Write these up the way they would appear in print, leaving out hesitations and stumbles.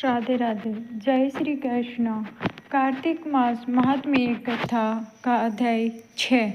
राधे राधे। जय श्री कृष्ण। कार्तिक मास महात्म्य कथा का अध्याय 6।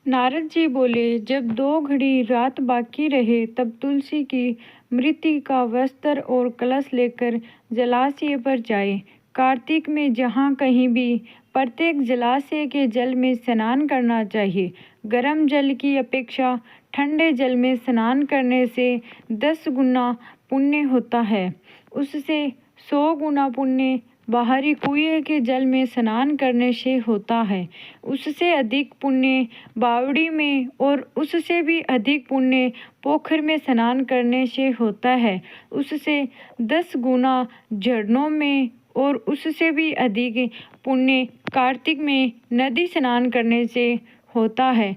नारद जी बोले, जब 2 घड़ी रात बाकी रहे तब तुलसी की मृत्यु का वस्त्र और कलश लेकर जलाशय पर जाए। कार्तिक में जहाँ कहीं भी प्रत्येक जलाशय के जल में स्नान करना चाहिए। गर्म जल की अपेक्षा ठंडे जल में स्नान करने से 10 गुना पुण्य होता है। उससे 100 गुना पुण्य बाहरी कुएं के जल में स्नान करने से होता है। उससे अधिक पुण्य बावड़ी में और उससे भी अधिक पुण्य पोखर में स्नान करने से होता है। उससे 10 गुना झरनों में और उससे भी अधिक पुण्य कार्तिक में नदी स्नान करने से होता है।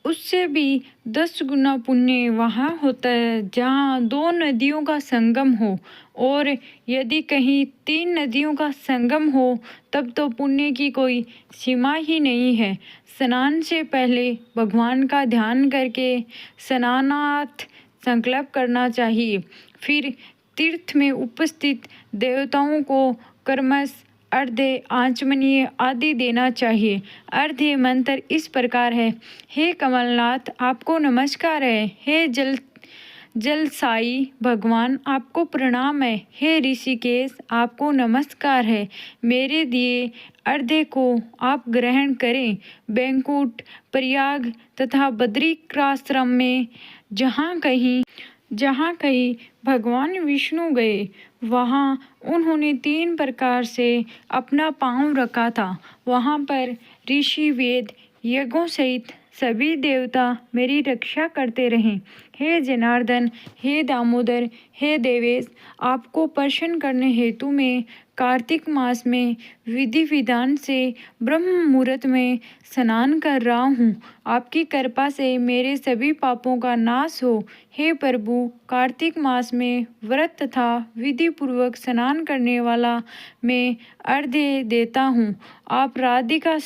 उससे भी 10 गुना पुण्य वहाँ होता है जहाँ 2 नदियों का संगम हो, और यदि कहीं 3 नदियों का संगम हो तब तो पुण्य की कोई सीमा ही नहीं है। स्नान से पहले भगवान का ध्यान करके स्नानार्थ संकल्प करना चाहिए। फिर तीर्थ में उपस्थित देवताओं को कर्मश, अर्घ्य, आचमनीय आदि देना चाहिए। अर्घ्य मंत्र इस प्रकार है। हे कमलनाथ, आपको नमस्कार है। हे जलसाई भगवान, आपको प्रणाम है। हे ऋषिकेश, आपको नमस्कार है। मेरे दिए अर्घ्य को आप ग्रहण करें। बैकुंठ, प्रयाग तथा बद्रिकाश्रम में जहाँ कहीं भगवान विष्णु गए वहाँ उन्होंने 3 प्रकार से अपना पाँव रखा था। वहाँ पर ऋषि, वेद, यज्ञों सहित सभी देवता मेरी रक्षा करते रहें। हे जनार्दन, हे दामोदर, हे देवेश, आपको प्रसन्न करने हेतु मैं कार्तिक मास में विधि विधान से ब्रह्म मुहूर्त में स्नान कर रहा हूँ। आपकी कृपा से मेरे सभी पापों का नाश हो। हे प्रभु, कार्तिक मास में व्रत तथा विधि पूर्वक स्नान करने वाला मैं अर्घ्य देता हूँ। आप राधिका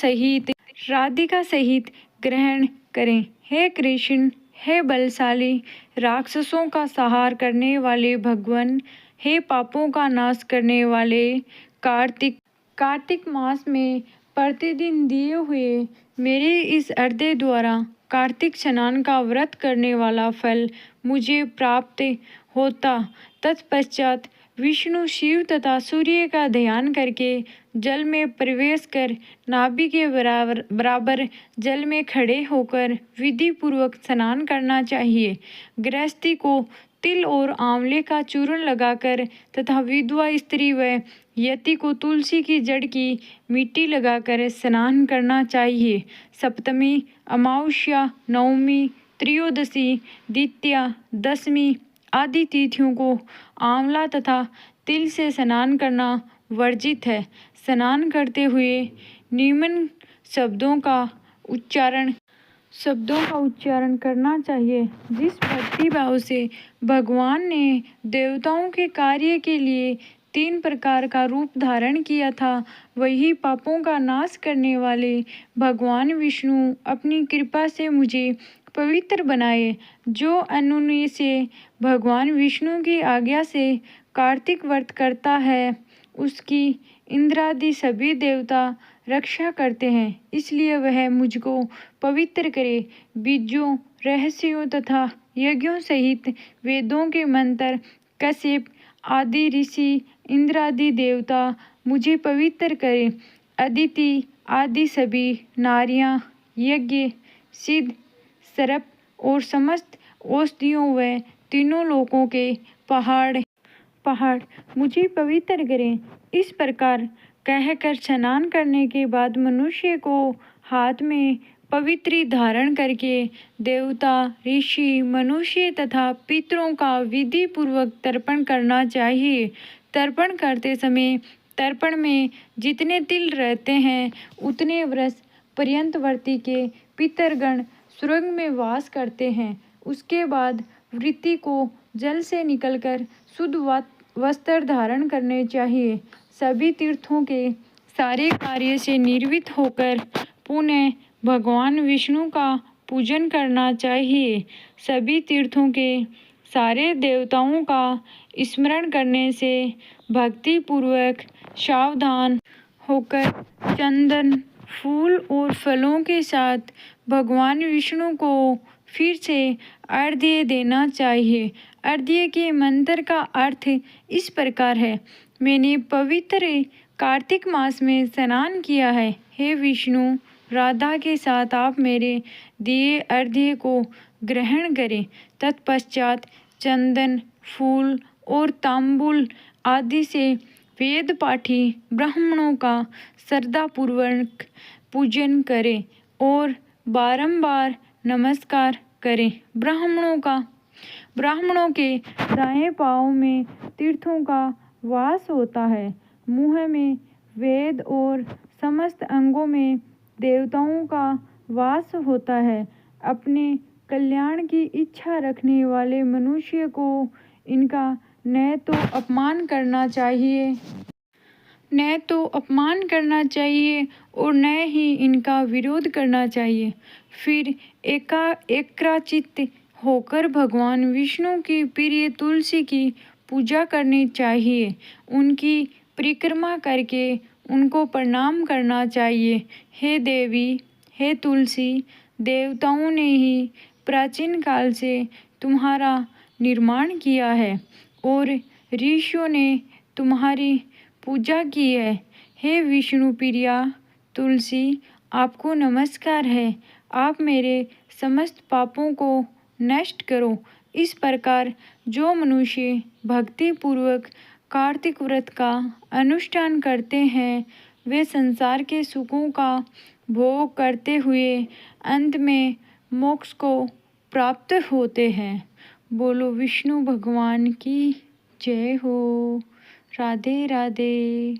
सहित ग्रहण करें। हे कृष्ण, हे बलशाली, राक्षसों का संहार करने वाले भगवान, हे पापों का नाश करने वाले कार्तिक मास में प्रतिदिन दिए हुए मेरे इस अर्घ्य द्वारा कार्तिक स्नान का व्रत करने वाला फल मुझे प्राप्त होता। तत्पश्चात विष्णु, शिव तथा सूर्य का ध्यान करके जल में प्रवेश कर नाभि के बराबर जल में खड़े होकर विधि पूर्वक स्नान करना चाहिए। गृहस्थी को तिल और आंवले का चूर्ण लगाकर तथा विधवा स्त्री व यति को तुलसी की जड़ की मिट्टी लगाकर स्नान करना चाहिए। सप्तमी, अमावस्या, नवमी, त्रयोदशी, द्वितीया, दशमी आदि तिथियों को आंवला तथा तिल से स्नान करना वर्जित है। स्नान करते हुए निम्न शब्दों का उच्चारण करना चाहिए। जिस भक्ति भाव से भगवान ने देवताओं के कार्य के लिए 3 प्रकार का रूप धारण किया था, वही पापों का नाश करने वाले भगवान विष्णु अपनी कृपा से मुझे पवित्र बनाए। जो अनुनय से भगवान विष्णु की आज्ञा से कार्तिक व्रत करता है, उसकी इंद्रादि सभी देवता रक्षा करते हैं, इसलिए वह मुझको पवित्र करे। बीजों, रहस्यों तथा यज्ञों सहित वेदों के मंत्र कश्यप आदि ऋषि, इंद्रादि देवता मुझे पवित्र करें। अदिति आदि सभी नारियां, यज्ञ, सिद्ध, सर्प और समस्त औषधियों व तीनों लोकों के पहाड़ मुझे पवित्र करें। इस प्रकार कहकर स्नान करने के बाद मनुष्य को हाथ में पवित्री धारण करके देवता, ऋषि, मनुष्य तथा पितरों का विधि पूर्वक तर्पण करना चाहिए। तर्पण करते समय तर्पण में जितने तिल रहते हैं उतने वर्ष पर्यंतवर्ती के पितरगण स्वर्ग में वास करते हैं। उसके बाद वृत्ति को जल से निकलकर शुद्ध वस्त्र धारण करने चाहिए। सभी तीर्थों के सारे कार्य से निर्वृत्त होकर पुनः भगवान विष्णु का पूजन करना चाहिए। सभी तीर्थों के सारे देवताओं का स्मरण करने से भक्ति पूर्वक सावधान होकर चंदन, फूल और फलों के साथ भगवान विष्णु को फिर से अर्घ्य देना चाहिए। अर्घ्य के मंत्र का अर्थ इस प्रकार है। मैंने पवित्र कार्तिक मास में स्नान किया है। हे विष्णु, राधा के साथ आप मेरे दिए अर्घ्य को ग्रहण करें। तत्पश्चात चंदन, फूल और तांबूल आदि से वेद पाठी ब्राह्मणों का श्रद्धापूर्वक पूजन करें और बारंबार नमस्कार करें। ब्राह्मणों के दाएं पांव में तीर्थों का वास होता है। मुंह में वेद और समस्त अंगों में देवताओं का वास होता है। अपने कल्याण की इच्छा रखने वाले मनुष्य को इनका न तो अपमान करना चाहिए और न ही इनका विरोध करना चाहिए। फिर एकाचित्त होकर भगवान विष्णु की प्रिय तुलसी की पूजा करनी चाहिए। उनकी परिक्रमा करके उनको प्रणाम करना चाहिए। हे देवी, हे तुलसी, देवताओं ने ही प्राचीन काल से तुम्हारा निर्माण किया है और ऋषियों ने तुम्हारी पूजा की है। हे विष्णु प्रिया तुलसी, आपको नमस्कार है। आप मेरे समस्त पापों को नष्ट करो। इस प्रकार जो मनुष्य भक्ति पूर्वक कार्तिक व्रत का अनुष्ठान करते हैं, वे संसार के सुखों का भोग करते हुए अंत में मोक्ष को प्राप्त होते हैं। बोलो विष्णु भगवान की जय हो। राधे राधे।